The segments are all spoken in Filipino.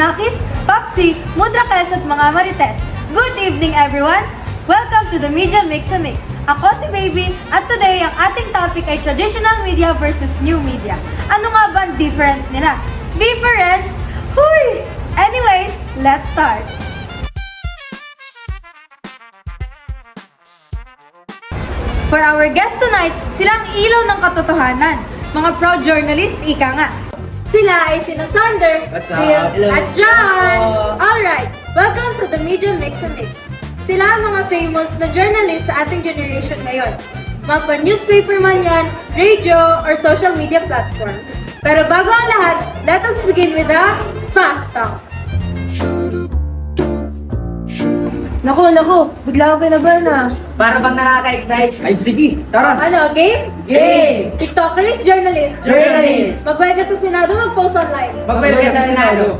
Nakis, Papsi, Mudrakes at mga Marites. Good evening everyone! Welcome to the Media Mix and Mix. Ako si Baby at today ang ating topic ay traditional media versus new media. Ano nga ba ang difference nila? Difference? Huy! Anyways, let's start! For our guest tonight, sila ang ilaw ng katotohanan. Mga proud journalist, ika nga. Sila ay sina Sander, What's Phil, up? Hello. at John. Hello. Alright, welcome to the Media Mix and Mix. Sila ang mga famous na journalist sa ating generation ngayon. Mapa-newspaper man yan, radio, or social media platforms. Pero bago ang lahat, let us begin with the Fast Talk. Naku, bigla akong kinabahan ah. Para bang nakaka-excite? Ay sige, tara! Ano, game? Game! TikTokerist, journalist? Journalist! Magbayad ka sa Senado, mag-post online. Magbalik ka sa Senado!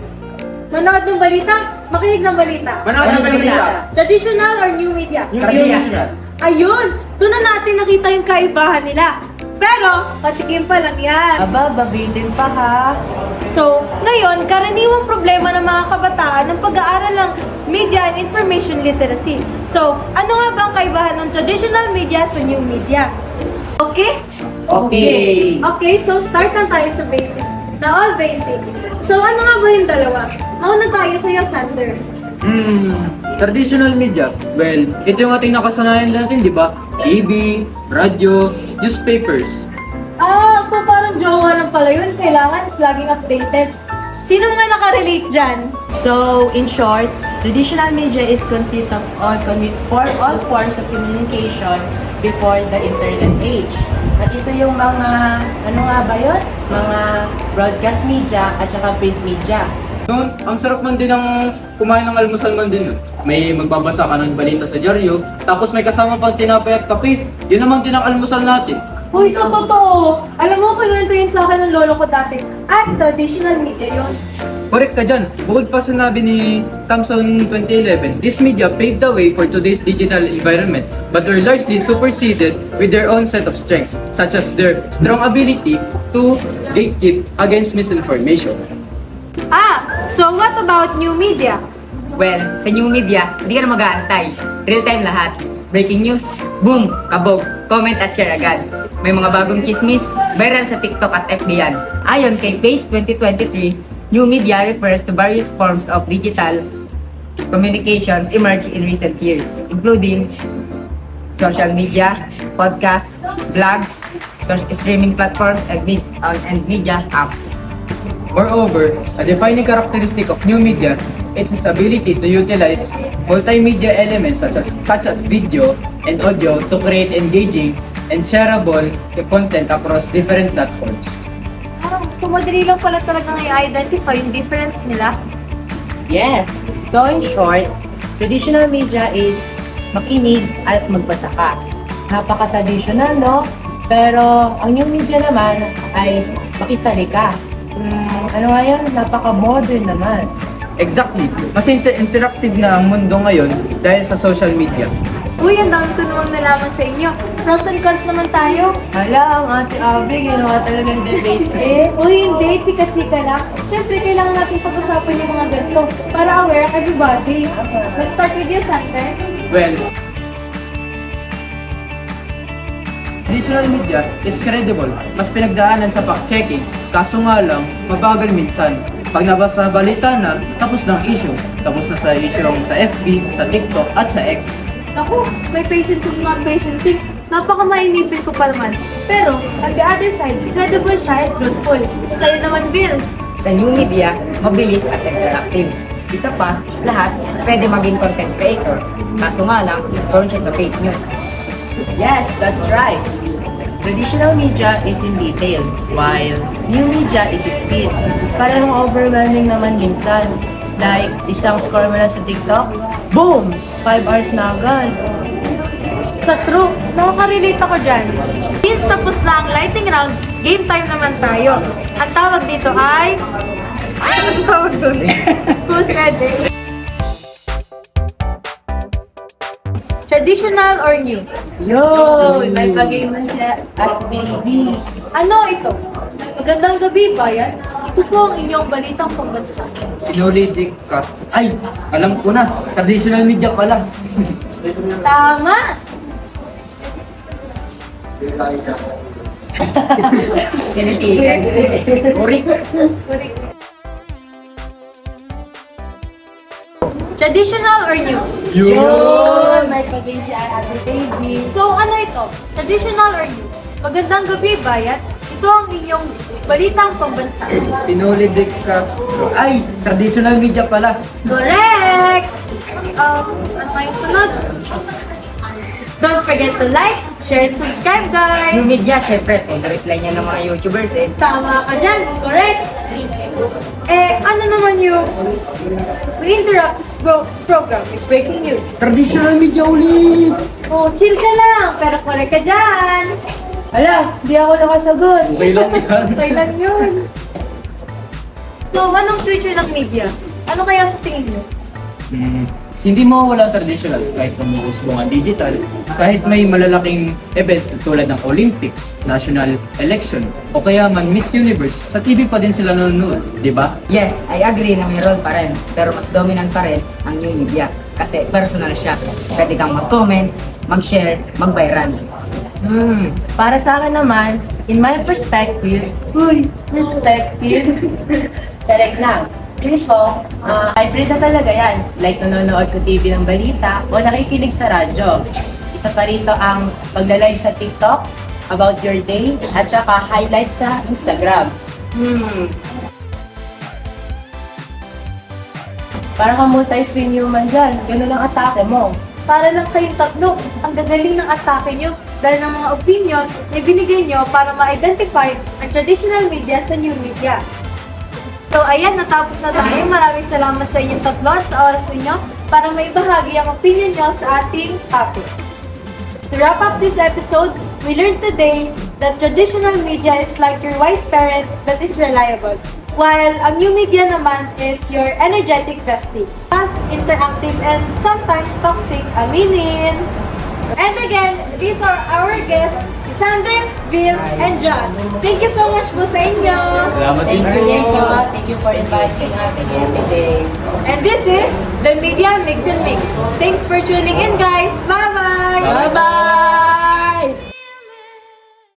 Manood ng balita, makinig ng balita. Manood ng balita! Traditional or new media? New media. Ayun! Doon na natin nakita yung kaibahan nila. Pero, patikim pa lang yan. Aba, babitin pa ha! So, ngayon, karaniwang problema ng mga kabataan ng pag-aaral ng media and information literacy. So, ano nga ba ang kaibahan ng traditional media sa new media? Okay? Okay! Okay, so start na tayo sa basics. Na all basics. So, ano nga ba yung dalawa? Mauna tayo sa'yo, Sander. Traditional media. Well, ito yung ating nakasanayan natin, di ba? TV, radyo, newspapers. Ah, so parang jowa lang pala yun. Kailangan laging updated. Sino nga nakarelate dyan? So, in short, traditional media is consists of for all forms of communication before the internet age. At ito yung mga, ano nga ba yun? Mga broadcast media at saka print media. Noon, ang sarap man din ng kumain ng almusal man din. May magbabasa ka ng balita sa dyaryo, tapos may kasama pang tinapay at kape. Yun naman din ang almusal natin. Uy, so totoo. Alam mo, kinuwento yun sa akin ng lolo ko dati. At traditional media yun. Correct ka dyan. Bukod pa sinabi ni Thompson 2011, this media paved the way for today's digital environment, but were largely superseded with their own set of strengths, such as their strong ability to gatekeep against misinformation. Ah, so what about new media? Well, sa new media, hindi ka na mag-aantay. Real-time lahat. Breaking news, boom, kabog, comment at share agad. May mga bagong chismis, viral sa TikTok at FB yan. Ayon kay PACE 2023, new media refers to various forms of digital communications emerged in recent years, including social media, podcasts, blogs, streaming platforms, and media apps. Moreover, a defining characteristic of new media is its ability to utilize multimedia elements such as video and audio to create engaging and shareable content across different platforms. Ah, so madali lang pala talagang i-identify yung difference nila. Yes. So, in short, traditional media is makinig at magbasa ka. Napaka-traditional, no? Pero, ang new media naman ay makisali ka. Ano nga yun? Napaka-modern naman. Exactly. Mas interactive na ang mundo ngayon dahil sa social media. Uy, ang dami ko namang nalaman sa inyo. Pros and cons naman tayo. Hala, ang ate Abby, ginawa talagang debate eh. Uy, hindi. Chika-chika lang. Siyempre, kailangan natin pag-usapan yung mga ganito para aware everybody. Let's start with you, Sander. Well, traditional media is credible, mas pinagdaanan sa fact-checking, kaso nga lang, mabagal minsan. Pag nabasa balita na, tapos na ang issue. Tapos na sa issue sa FB, sa TikTok, at sa X. Naku, may patience is not patience. Napaka-mainipin ko pa naman. Pero, on the other side, credible siya at truthful. Sa'yo naman, Bill. Sa new media, mabilis at interactive. Isa pa, lahat pwede maging content creator. Kaso nga lang, prone siya sa fake news. Yes, that's right. Traditional media is in detail, while new media is speed. Parang overwhelming naman minsan. Like, isang score mo na sa TikTok, boom! 5 hours na agad. Sa true, nakaka-relate ako dyan. Since tapos na ang lightning round, game time naman tayo. Ang tawag dito ay... Ang tawag dun? Who said it? Traditional or new? Yo! May pag-game na siya at baby. Ano ito? Magandang gabi ba yan? Ito po ang inyong balitang pambansa. Sinulid Castro. Ay, alam ko na. Traditional media pala. Tama! Tinitigan. Correct. Traditional or new? Yun! May pagin si Ate Baby. So ano ito? Traditional or new? Magandang gabi, Bayat. Ito ang inyong balitang pambansa. Sinulid Castro. Ay, traditional media pala. Correct! Ano kayong sunod? Don't forget to like, share, and subscribe, guys! New media, syempre, favorite line niya ng mga YouTubers eh. Tama ka dyan, correct? Ano naman yung we interrupt this program with breaking news. Traditional media ulit! Oh, chill ka lang, pero correct ka dyan. Hala, di ako nakasagot. Okay lang yan. Okay lang yun. So, anong future ng media? Ano kaya sa tingin nyo? Hindi mawawala ang traditional kahit umuusbong ang digital, kahit may malalaking events tulad ng Olympics, national election, o kaya man Miss Universe, sa TV pa din sila nanonood, di ba? Yes, I agree na mayroon pa rin. Pero mas dominant pa rin ang new media. Kasi personal siya. Pwede kang mag-comment, mag-share, mag-viral. Para sa akin naman, in my perspective, charek lang. So, hybrid na talaga yan. Like nanonood sa TV ng balita o nakikinig sa radyo. Isa pa rito ang pagla-live sa TikTok about your day at saka highlights sa Instagram. Parang kang multi-screen human dyan. Ganun ang atake mo. Para lang kayong tatlo, ang gagaling ng atake nyo dahil ng mga opinion na binigay nyo para ma-identify ang traditional media sa new media. So ayan, natapos na tayo. Maraming salamat sa inyong tatlo at sa oras ninyo para maibahagi ang opinion nyo sa ating topic. To wrap up this episode, we learned today that traditional media is like your wise parent that is reliable, while ang new media naman is your energetic bestie. Fast, interactive, and sometimes toxic, aminin! And again, these are our guests, si Sander, Vil, and John. Thank you so much po sa inyo! Salamat Thank din. you, Nico. Thank you for inviting us again today. And this is the Media Mix and Mix. Thanks for tuning in, guys! Bye-bye! Bye-bye!